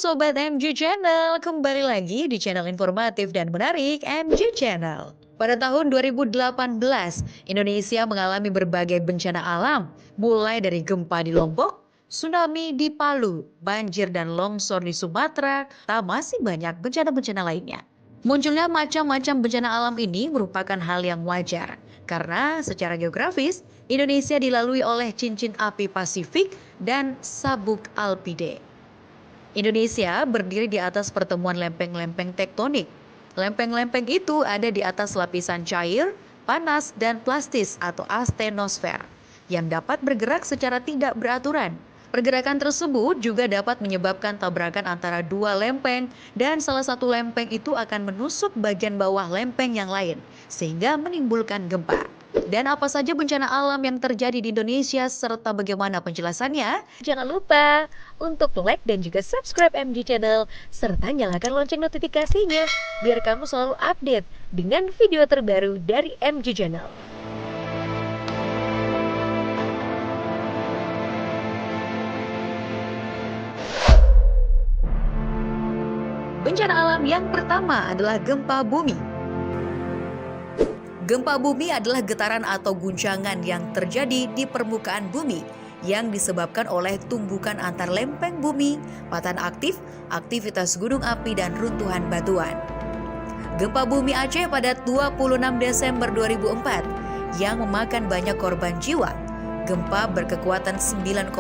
Sobat MG Channel, kembali lagi di channel informatif dan menarik MG Channel. Pada tahun 2018, Indonesia mengalami berbagai bencana alam, mulai dari gempa di Lombok, tsunami di Palu, banjir dan longsor di Sumatera, tak masih banyak bencana-bencana lainnya. Munculnya macam-macam bencana alam ini merupakan hal yang wajar, karena secara geografis, Indonesia dilalui oleh cincin api Pasifik dan sabuk Alpide. Indonesia berdiri di atas pertemuan lempeng-lempeng tektonik. Lempeng-lempeng itu ada di atas lapisan cair, panas, dan plastis atau astenosfer yang dapat bergerak secara tidak beraturan. Pergerakan tersebut juga dapat menyebabkan tabrakan antara dua lempeng dan salah satu lempeng itu akan menusuk bagian bawah lempeng yang lain sehingga menimbulkan gempa. Dan apa saja bencana alam yang terjadi di Indonesia serta bagaimana penjelasannya? Jangan lupa untuk like dan juga subscribe MG Channel serta nyalakan lonceng notifikasinya biar kamu selalu update dengan video terbaru dari MG Channel. Bencana alam yang pertama adalah gempa bumi. Gempa bumi adalah getaran atau guncangan yang terjadi di permukaan bumi yang disebabkan oleh tumbukan antar lempeng bumi, patahan aktif, aktivitas gunung api, dan runtuhan batuan. Gempa bumi Aceh pada 26 Desember 2004 yang memakan banyak korban jiwa. Gempa berkekuatan 9,1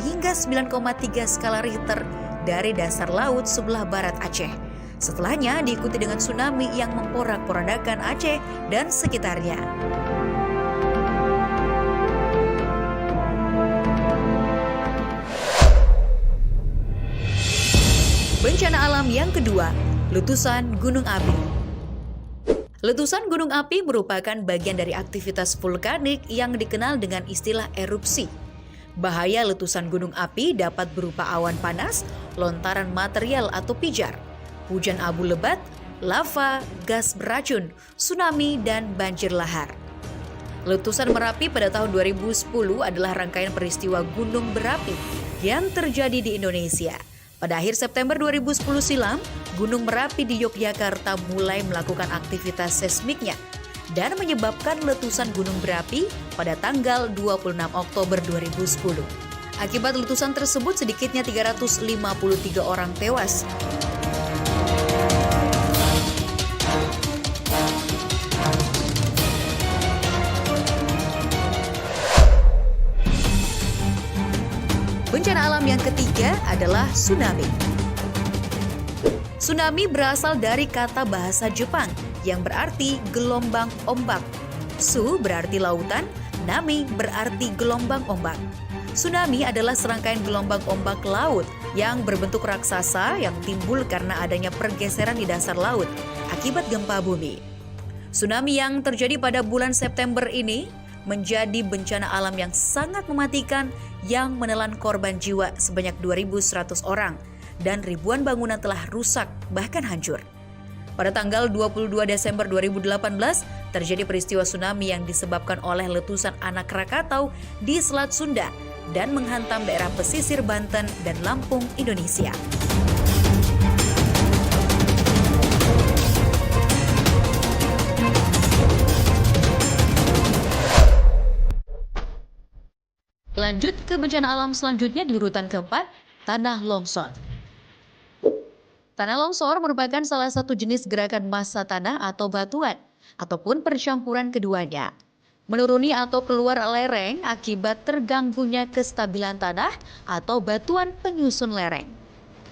hingga 9,3 skala Richter dari dasar laut sebelah barat Aceh. Setelahnya diikuti dengan tsunami yang memporak-porandakan Aceh dan sekitarnya. Bencana alam yang kedua, letusan gunung api. Letusan gunung api merupakan bagian dari aktivitas vulkanik yang dikenal dengan istilah erupsi. Bahaya letusan gunung api dapat berupa awan panas, lontaran material atau pijar, hujan abu lebat, lava, gas beracun, tsunami, dan banjir lahar. Letusan Merapi pada tahun 2010 adalah rangkaian peristiwa gunung berapi yang terjadi di Indonesia. Pada akhir September 2010 silam, Gunung Merapi di Yogyakarta mulai melakukan aktivitas seismiknya dan menyebabkan letusan gunung berapi pada tanggal 26 Oktober 2010. Akibat letusan tersebut sedikitnya 353 orang tewas. Bencana alam yang ketiga adalah tsunami. Tsunami berasal dari kata bahasa Jepang yang berarti gelombang ombak. Su berarti lautan, nami berarti gelombang ombak. Tsunami adalah serangkaian gelombang ombak laut yang berbentuk raksasa yang timbul karena adanya pergeseran di dasar laut akibat gempa bumi. Tsunami yang terjadi pada bulan September ini menjadi bencana alam yang sangat mematikan yang menelan korban jiwa sebanyak 2.100 orang dan ribuan bangunan telah rusak bahkan hancur. Pada tanggal 22 Desember 2018 terjadi peristiwa tsunami yang disebabkan oleh letusan anak Krakatau di Selat Sunda dan menghantam daerah pesisir Banten dan Lampung, Indonesia. Lanjut ke bencana alam selanjutnya di urutan keempat, tanah longsor. Tanah longsor merupakan salah satu jenis gerakan massa tanah atau batuan, ataupun percampuran keduanya. Menuruni atau keluar lereng akibat terganggunya kestabilan tanah atau batuan penyusun lereng.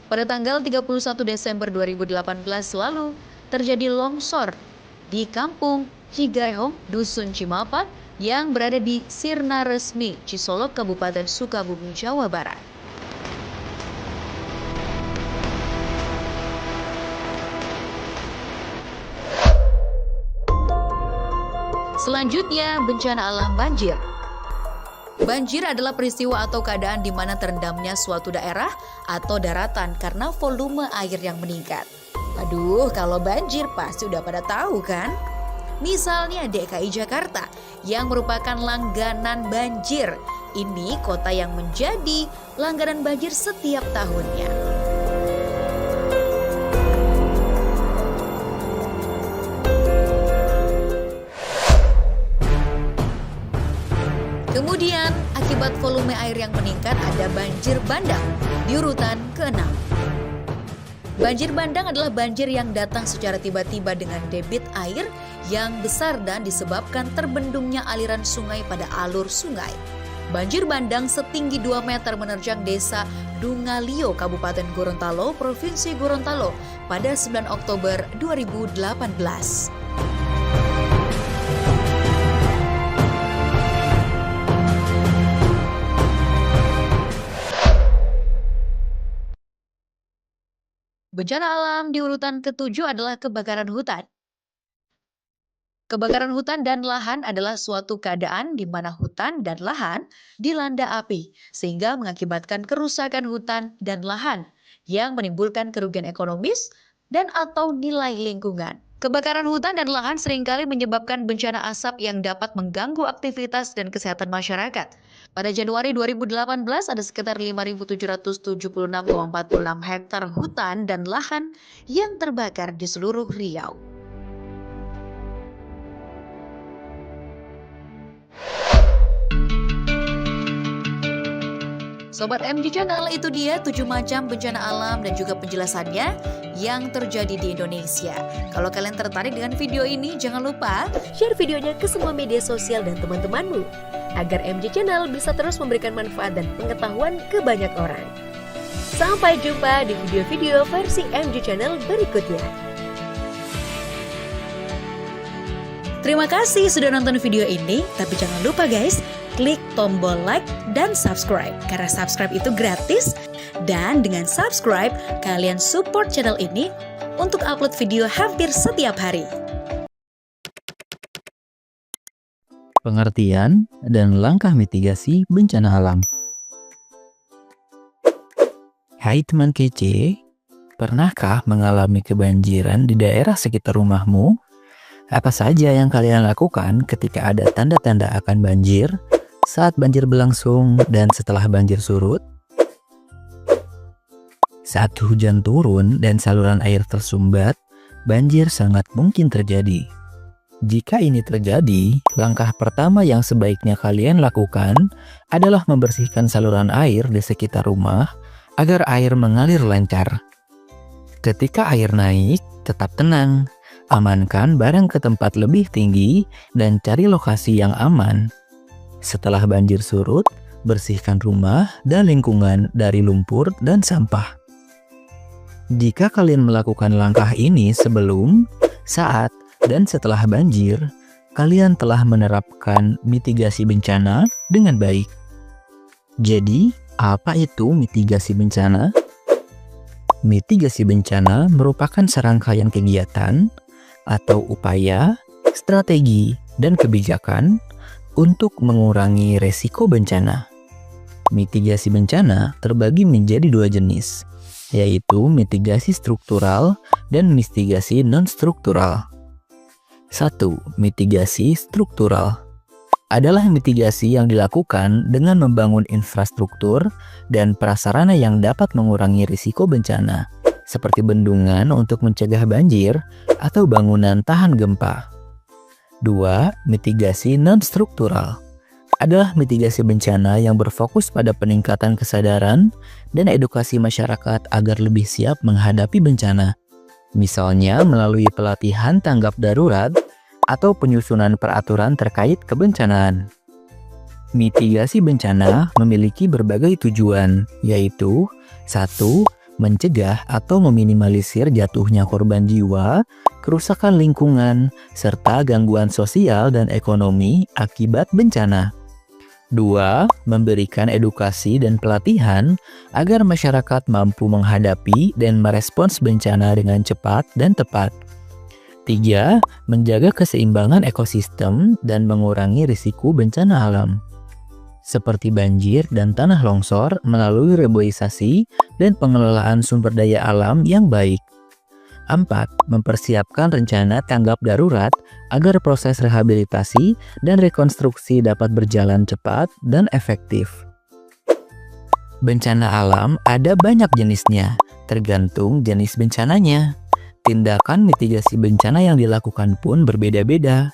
Pada tanggal 31 Desember 2018 lalu, terjadi longsor di kampung Cigaeong, Dusun Cimapak, yang berada di Sirna Resmi, Cisolok, Kabupaten Sukabumi, Jawa Barat. Selanjutnya, bencana alam banjir. Banjir adalah peristiwa atau keadaan di mana terendamnya suatu daerah atau daratan karena volume air yang meningkat. Aduh, kalau banjir pasti udah pada tahu kan? Misalnya DKI Jakarta yang merupakan langganan banjir. Ini kota yang menjadi langganan banjir setiap tahunnya. volume air yang meningkat ada banjir bandang di urutan ke-6. Banjir bandang adalah banjir yang datang secara tiba-tiba dengan debit air yang besar dan disebabkan terbendungnya aliran sungai pada alur sungai. Banjir bandang setinggi 2 meter menerjang desa Dungalio, Kabupaten Gorontalo, Provinsi Gorontalo pada 9 Oktober 2018. Bencana alam di urutan ke-7 adalah kebakaran hutan. Kebakaran hutan dan lahan adalah suatu keadaan di mana hutan dan lahan dilanda api, sehingga mengakibatkan kerusakan hutan dan lahan yang menimbulkan kerugian ekonomis dan atau nilai lingkungan. Kebakaran hutan dan lahan seringkali menyebabkan bencana asap yang dapat mengganggu aktivitas dan kesehatan masyarakat. Pada Januari 2018 ada sekitar 5.776,46 hektar hutan dan lahan yang terbakar di seluruh Riau. Sobat MG Channel, itu dia 7 macam bencana alam dan juga penjelasannya yang terjadi di Indonesia. Kalau kalian tertarik dengan video ini, jangan lupa share videonya ke semua media sosial dan teman-temanmu, agar MG Channel bisa terus memberikan manfaat dan pengetahuan ke banyak orang. Sampai jumpa di video-video versi MG Channel berikutnya. Terima kasih sudah nonton video ini, tapi jangan lupa guys, klik tombol like dan subscribe, karena subscribe itu gratis, dan dengan subscribe, kalian support channel ini untuk upload video hampir setiap hari. Pengertian dan langkah mitigasi bencana alam. Hai teman kece, pernahkah mengalami kebanjiran di daerah sekitar rumahmu? Apa saja yang kalian lakukan ketika ada tanda-tanda akan banjir, saat banjir berlangsung, dan setelah banjir surut? Saat hujan turun dan saluran air tersumbat, banjir sangat mungkin terjadi. Jika ini terjadi, langkah pertama yang sebaiknya kalian lakukan adalah membersihkan saluran air di sekitar rumah agar air mengalir lancar. Ketika air naik, tetap tenang, amankan barang ke tempat lebih tinggi, dan cari lokasi yang aman. Setelah banjir surut, bersihkan rumah dan lingkungan dari lumpur dan sampah. Jika kalian melakukan langkah ini sebelum, saat, dan setelah banjir, kalian telah menerapkan mitigasi bencana dengan baik. Jadi, apa itu mitigasi bencana? Mitigasi bencana merupakan serangkaian kegiatan atau upaya, strategi, dan kebijakan untuk mengurangi resiko bencana. Mitigasi bencana terbagi menjadi 2 jenis, yaitu mitigasi struktural dan mitigasi non-struktural. 1. Mitigasi struktural adalah mitigasi yang dilakukan dengan membangun infrastruktur dan prasarana yang dapat mengurangi risiko bencana, seperti bendungan untuk mencegah banjir atau bangunan tahan gempa. 2. Mitigasi non-struktural adalah mitigasi bencana yang berfokus pada peningkatan kesadaran dan edukasi masyarakat agar lebih siap menghadapi bencana. Misalnya melalui pelatihan tanggap darurat atau penyusunan peraturan terkait kebencanaan. Mitigasi bencana memiliki berbagai tujuan, yaitu 1. Mencegah atau meminimalisir jatuhnya korban jiwa, kerusakan lingkungan, serta gangguan sosial dan ekonomi akibat bencana. 2. Memberikan edukasi dan pelatihan agar masyarakat mampu menghadapi dan merespons bencana dengan cepat dan tepat. 3. Menjaga keseimbangan ekosistem dan mengurangi risiko bencana alam, seperti banjir dan tanah longsor melalui reboisasi dan pengelolaan sumber daya alam yang baik. 4. Mempersiapkan rencana tanggap darurat agar proses rehabilitasi dan rekonstruksi dapat berjalan cepat dan efektif. Bencana alam ada banyak jenisnya, tergantung jenis bencananya. Tindakan mitigasi bencana yang dilakukan pun berbeda-beda.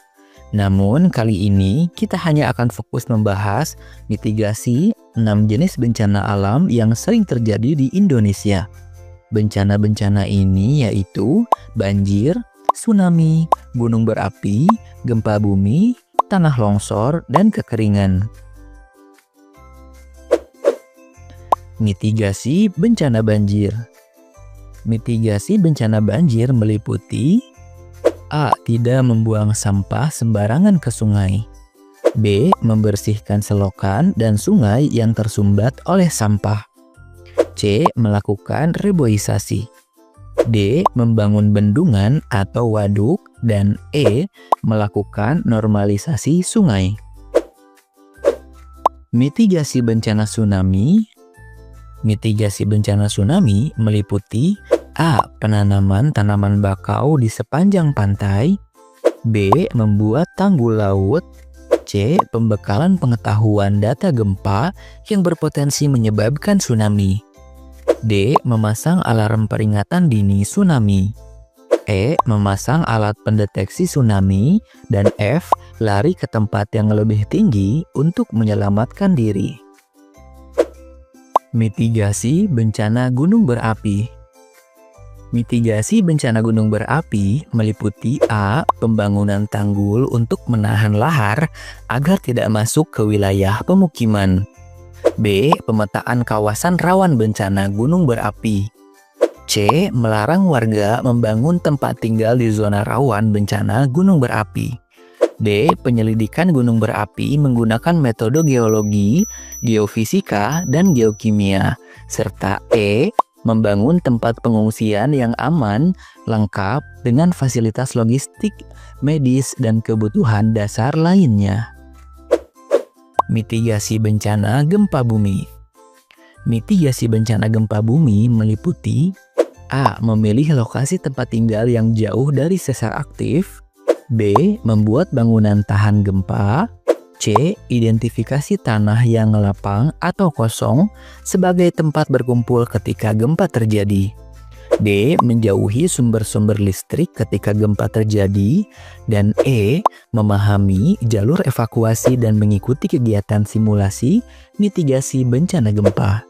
Namun kali ini kita hanya akan fokus membahas mitigasi 6 jenis bencana alam yang sering terjadi di Indonesia. Bencana-bencana ini yaitu banjir, tsunami, gunung berapi, gempa bumi, tanah longsor, dan kekeringan. Mitigasi bencana banjir. Mitigasi bencana banjir meliputi A. Tidak membuang sampah sembarangan ke sungai. B. Membersihkan selokan dan sungai yang tersumbat oleh sampah. C. Melakukan reboisasi. D. Membangun bendungan atau waduk. Dan E. Melakukan normalisasi sungai. Mitigasi bencana tsunami. Mitigasi bencana tsunami meliputi A. Penanaman tanaman bakau di sepanjang pantai. B. Membuat tanggul laut. C. Pembekalan pengetahuan data gempa yang berpotensi menyebabkan tsunami. D. Memasang alarm peringatan dini tsunami. E. Memasang alat pendeteksi tsunami. Dan F. Lari ke tempat yang lebih tinggi untuk menyelamatkan diri. Mitigasi bencana gunung berapi. Mitigasi bencana gunung berapi meliputi A. Pembangunan tanggul untuk menahan lahar agar tidak masuk ke wilayah pemukiman. B. Pemetaan kawasan rawan bencana gunung berapi. C. Melarang warga membangun tempat tinggal di zona rawan bencana gunung berapi. D. Penyelidikan gunung berapi menggunakan metode geologi, geofisika, dan geokimia. Serta E. Membangun tempat pengungsian yang aman, lengkap dengan fasilitas logistik, medis, dan kebutuhan dasar lainnya. Mitigasi bencana gempa bumi. Mitigasi bencana gempa bumi meliputi A. Memilih lokasi tempat tinggal yang jauh dari sesar aktif. B. Membuat bangunan tahan gempa. C. Identifikasi tanah yang lapang atau kosong sebagai tempat berkumpul ketika gempa terjadi. D. Menjauhi sumber-sumber listrik ketika gempa terjadi. Dan E. Memahami jalur evakuasi dan mengikuti kegiatan simulasi mitigasi bencana gempa.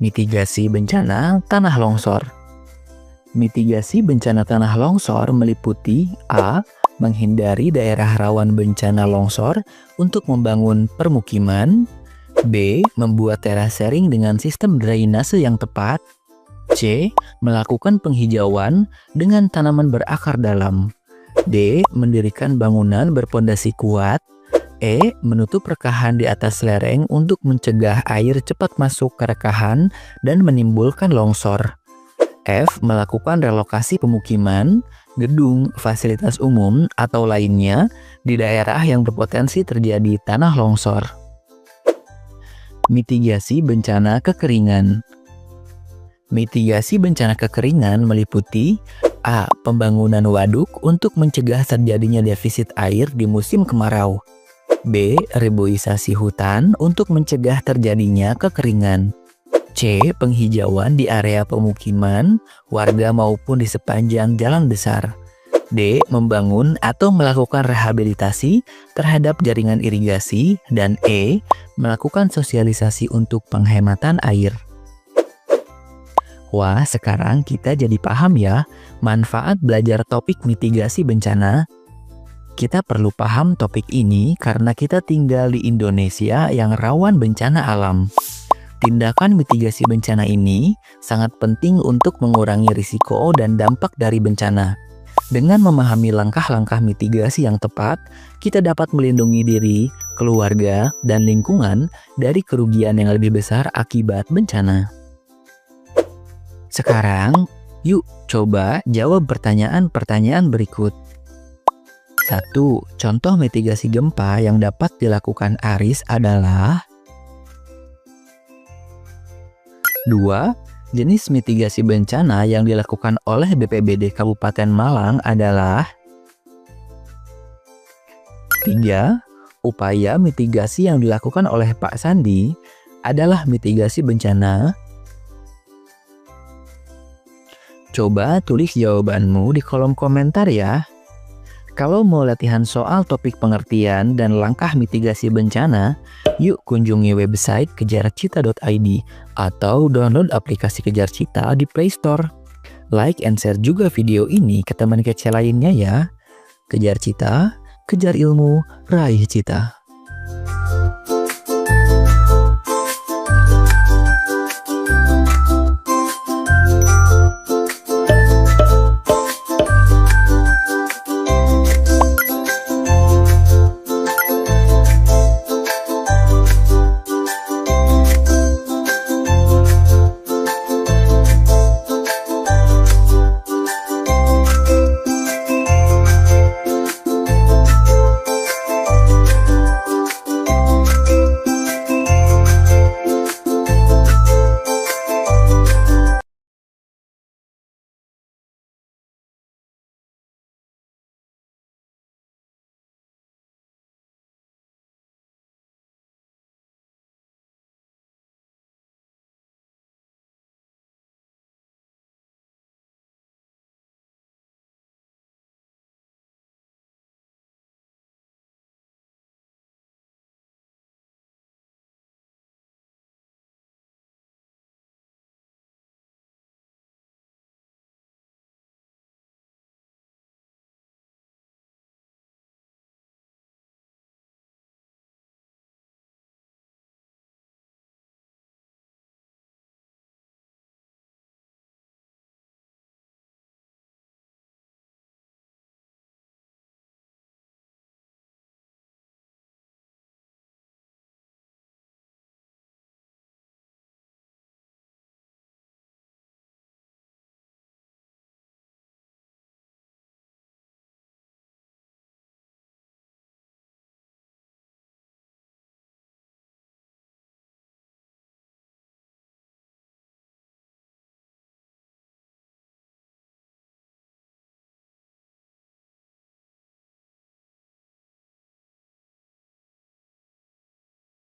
Mitigasi bencana tanah longsor. Mitigasi bencana tanah longsor meliputi A. Menghindari daerah rawan bencana longsor untuk membangun permukiman. B. Membuat terasering dengan sistem drainase yang tepat. C. Melakukan penghijauan dengan tanaman berakar dalam. D. Mendirikan bangunan berpondasi kuat. E. Menutup rekahan di atas lereng untuk mencegah air cepat masuk ke rekahan dan menimbulkan longsor. F. Melakukan relokasi pemukiman, gedung, fasilitas umum, atau lainnya di daerah yang berpotensi terjadi tanah longsor. Mitigasi bencana kekeringan. Mitigasi bencana kekeringan meliputi A. Pembangunan waduk untuk mencegah terjadinya defisit air di musim kemarau. B. Reboisasi hutan untuk mencegah terjadinya kekeringan. C. Penghijauan di area pemukiman, warga maupun di sepanjang jalan besar. D. Membangun atau melakukan rehabilitasi terhadap jaringan irigasi. Dan E. Melakukan sosialisasi untuk penghematan air. Wah, sekarang kita jadi paham ya manfaat belajar topik mitigasi bencana. Kita perlu paham topik ini karena kita tinggal di Indonesia yang rawan bencana alam. Tindakan mitigasi bencana ini sangat penting untuk mengurangi risiko dan dampak dari bencana. Dengan memahami langkah-langkah mitigasi yang tepat, kita dapat melindungi diri, keluarga, dan lingkungan dari kerugian yang lebih besar akibat bencana. Sekarang, yuk coba jawab pertanyaan-pertanyaan berikut. 1. Contoh mitigasi gempa yang dapat dilakukan Aris adalah 2. Jenis mitigasi bencana yang dilakukan oleh BPBD Kabupaten Malang adalah 3. Upaya mitigasi yang dilakukan oleh Pak Sandi adalah mitigasi bencana. Coba tulis jawabanmu di kolom komentar ya. Kalau mau latihan soal topik pengertian dan langkah mitigasi bencana, yuk kunjungi website kejarcita.id atau download aplikasi Kejar Cita di Play Store. Like and share juga video ini ke teman kece lainnya ya. Kejar Cita, kejar ilmu, raih cita.